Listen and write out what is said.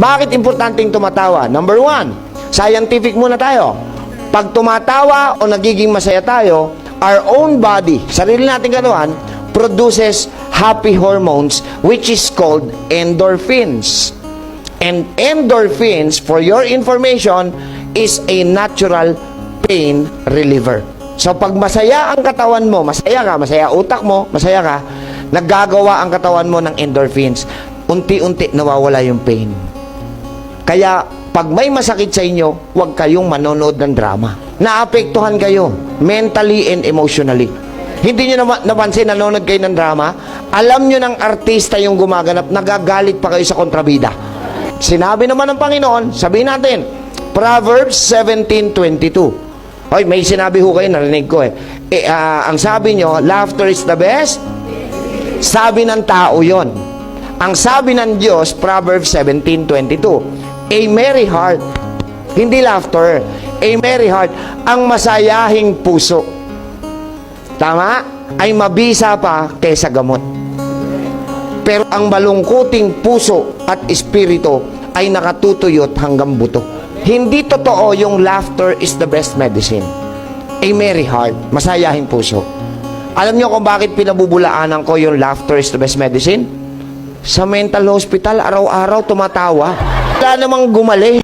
Bakit importanteng tumatawa? Number one, scientific muna tayo. Pag tumatawa o nagiging masaya tayo, our own body, sarili nating katawan, produces happy hormones which is called endorphins. And endorphins, for your information, is a natural pain reliever. So pag masaya ang katawan mo, masaya ka, masaya utak mo, masaya ka, naggagawa ang katawan mo ng endorphins. Unti-unti nawawala yung pain. Kaya pag may masakit sa inyo, huwag kayong manonood ng drama. Naapektuhan kayo mentally and emotionally. Hindi nyo napansin, nanonood kayo ng drama, alam nyo ng artista yung gumaganap, nagagalit pa kayo sa kontrabida. Sinabi naman ng Panginoon, sabihin natin, Proverbs 17:22. Hoy, may sinabi ho kayo, narinig ko ang sabi nyo, laughter is the best. Sabi ng tao yon. Ang sabi ng Diyos, Proverbs 17:22, a merry heart, hindi laughter, a merry heart, ang masayahing puso. Tama? Ay mabisa pa kaysa gamot. Pero ang malungkuting puso at espiritu ay nakatutuyot hanggang buto. Hindi totoo yung laughter is the best medicine. A merry heart, masayahing puso. Alam niyo kung bakit pinabubulaanan ko yung laughter is the best medicine? Sa mental hospital, araw-araw tumatawa. Wala namang gumaling.